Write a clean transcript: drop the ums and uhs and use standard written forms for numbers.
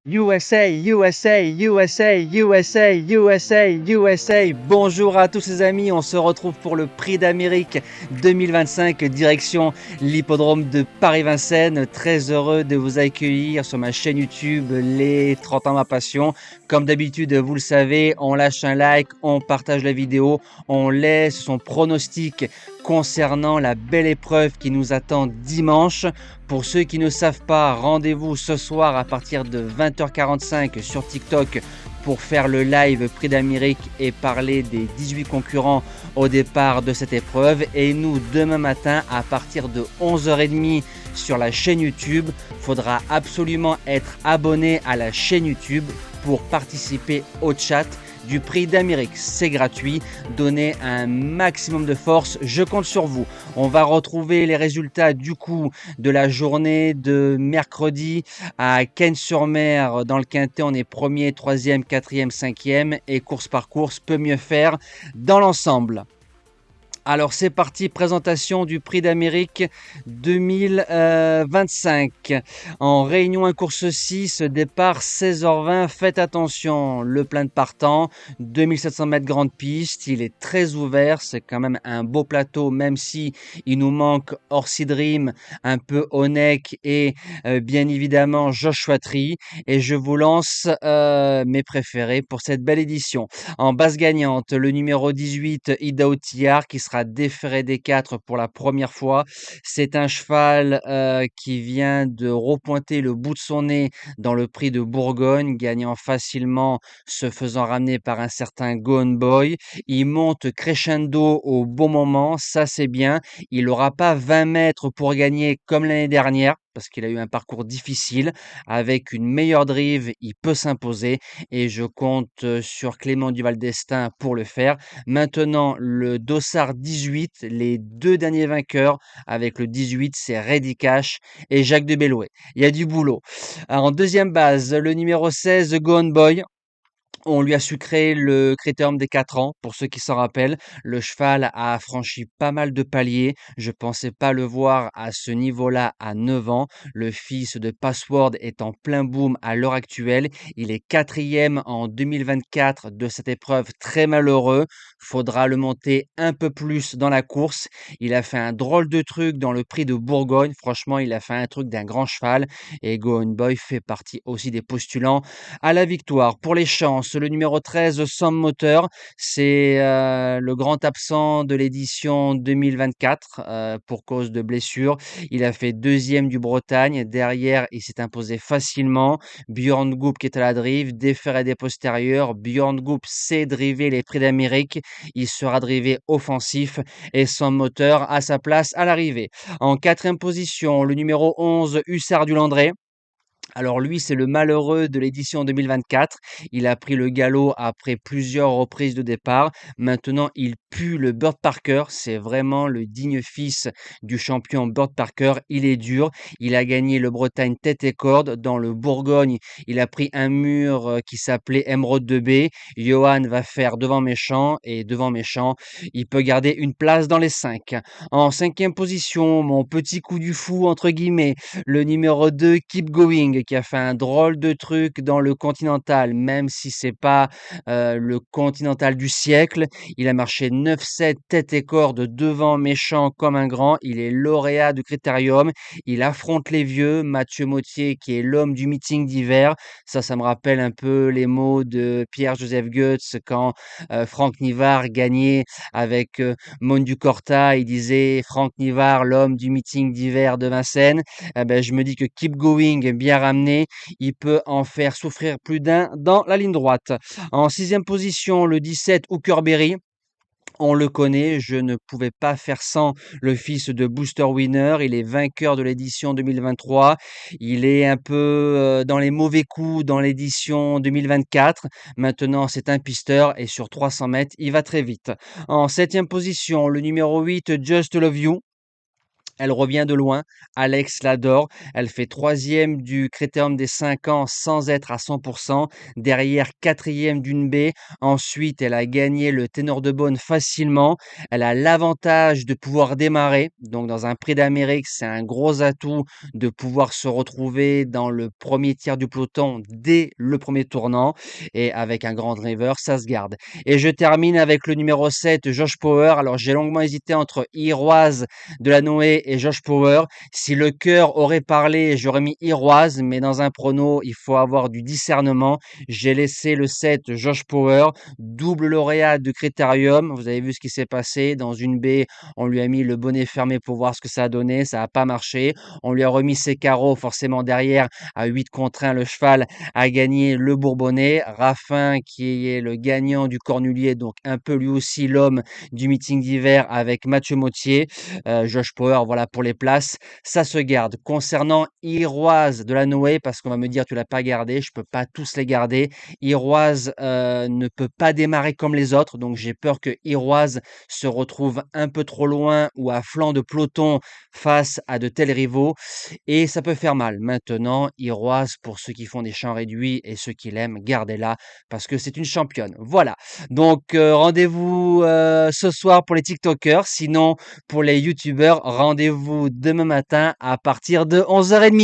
USA, USA, USA, USA, USA, USA. Bonjour à tous les amis, on se retrouve pour le Prix d'Amérique 2025, direction l'hippodrome de Paris-Vincennes. Très heureux de vous accueillir sur ma chaîne YouTube, les 30 ans ma passion. Comme d'habitude, vous le savez, on lâche un like, on partage la vidéo, on laisse son pronostic concernant la belle épreuve qui nous attend dimanche. Pour ceux qui ne savent pas, rendez-vous ce soir à partir de 20h45 sur TikTok pour faire le live Prix d'Amérique et parler des 18 concurrents au départ de cette épreuve. Et nous, demain matin, à partir de 11h30 sur la chaîne YouTube, il faudra absolument être abonné à la chaîne YouTube pour participer au chat du Prix d'Amérique. C'est gratuit, donnez un maximum de force, je compte sur vous. On va retrouver les résultats du coup de la journée de mercredi à Cannes-sur-Mer. Dans le Quintet, on est premier, troisième, quatrième, cinquième et course par course peut mieux faire dans l'ensemble. Alors c'est parti, présentation du Prix d'Amérique 2025. En Réunion 1 course 6, départ 16h20, faites attention, le plein de partants, 2700 mètres grande piste, il est très ouvert, c'est quand même un beau plateau, même si il nous manque Orsi Dream, un peu Onek et bien évidemment Joshua Tree. Et je vous lance mes préférés pour cette belle édition. En base gagnante, le numéro 18, Ida Outillard, qui sera déféré des 4 pour la première fois. C'est un cheval qui vient de repointer le bout de son nez dans le prix de Bourgogne, gagnant facilement, se faisant ramener par un certain Gone Boy. Il monte crescendo au bon moment, ça c'est bien. Il n'aura pas 20 mètres pour gagner comme l'année dernière, parce qu'il a eu un parcours difficile. Avec une meilleure drive, il peut s'imposer et je compte sur Clément Duval d'Estaing pour le faire. Maintenant, le Dossard 18, les deux derniers vainqueurs avec le 18, c'est Reddy Cash et Jacques de Bellouet. Il y a du boulot. Alors, en deuxième base, le numéro 16, Gone Boy. On lui a sucré le critérium des 4 ans, pour ceux qui s'en rappellent. Le cheval a franchi pas mal de paliers. Je pensais pas le voir à ce niveau-là à 9 ans. Le fils de Password est en plein boom à l'heure actuelle. Il est quatrième en 2024 de cette épreuve, très malheureux. Faudra le monter un peu plus dans la course. Il a fait un drôle de truc dans le prix de Bourgogne. Franchement, il a fait un truc d'un grand cheval. Et Going Boy fait partie aussi des postulants à la victoire. Pour les chances, le numéro 13, Sam Moteur, c'est le grand absent de l'édition 2024 pour cause de blessure. Il a fait deuxième du Bretagne. Derrière, il s'est imposé facilement. Björn Goop qui est à la drive, déféré des postérieurs. Björn Goop sait driver les prix d'Amérique. Il sera drivé offensif et Sam Moteur à sa place à l'arrivée. En quatrième position, le numéro 11, Hussard du Landré. Alors lui, c'est le malheureux de l'édition 2024. Il a pris le galop après plusieurs reprises de départ. Maintenant, il pue le Bird Parker. C'est vraiment le digne fils du champion Bird Parker. Il est dur. Il a gagné le Bretagne tête et corde. Dans le Bourgogne, il a pris un mur qui s'appelait Emeraude de B. Johan va faire devant méchant et devant méchant, il peut garder une place dans les 5. En cinquième position, mon petit coup du fou, entre guillemets, le numéro 2, Keep Going, qui a fait un drôle de truc dans le Continental, même si c'est pas le Continental du siècle. Il a marché 9-7 tête et corde devant méchant comme un grand. Il est lauréat du Critérium. Il affronte les vieux. Mathieu Mottier, qui est l'homme du meeting d'hiver. Ça me rappelle un peu les mots de Pierre-Joseph Goetz quand Franck Nivard gagnait avec Mondu Corta. Il disait Franck Nivard, l'homme du meeting d'hiver de Vincennes. Eh ben, je me dis que Keep Going, bien ramené, il peut en faire souffrir plus d'un dans la ligne droite. En sixième position, le 17, Hookerberry. On le connaît, je ne pouvais pas faire sans le fils de Booster Winner. Il est vainqueur de l'édition 2023. Il est un peu dans les mauvais coups dans l'édition 2024. Maintenant, c'est un pisteur et sur 300 mètres, il va très vite. En septième position, le numéro 8, Just Love You. Elle revient de loin, Alex l'adore. Elle fait troisième du Critérium des 5 ans sans être à 100%. Derrière, quatrième d'une B. Ensuite, elle a gagné le Ténor de Beaune facilement. Elle a l'avantage de pouvoir démarrer. Donc, dans un prix d'Amérique, c'est un gros atout de pouvoir se retrouver dans le premier tiers du peloton dès le premier tournant. Et avec un grand driver, ça se garde. Et je termine avec le numéro 7, Josh Power. Alors, j'ai longuement hésité entre Iroise Delanoë et Josh Power. Si le cœur aurait parlé, j'aurais mis Iroise, mais dans un prono, il faut avoir du discernement. J'ai laissé le 7 Josh Power, double lauréat de Critérium. Vous avez vu ce qui s'est passé. Dans une baie, on lui a mis le bonnet fermé pour voir ce que ça a donné. Ça n'a pas marché. On lui a remis ses carreaux, forcément derrière, à 8 contre 1. Le cheval a gagné le Bourbonnais. Raffin, qui est le gagnant du Cornulier, donc un peu lui aussi l'homme du meeting d'hiver avec Mathieu Mautier. Josh Power, voilà pour les places, ça se garde. Concernant Iroise de la Noé, parce qu'on va me dire tu l'as pas gardé, je peux pas tous les garder. Iroise ne peut pas démarrer comme les autres, donc j'ai peur que Iroise se retrouve un peu trop loin ou à flanc de peloton face à de tels rivaux, et ça peut faire mal. Maintenant, Iroise, pour ceux qui font des champs réduits et ceux qui l'aiment, gardez-la parce que c'est une championne. Voilà. Donc rendez-vous ce soir pour les TikTokers. Sinon, pour les youtubeurs, rendez-vous demain matin à partir de 11h30.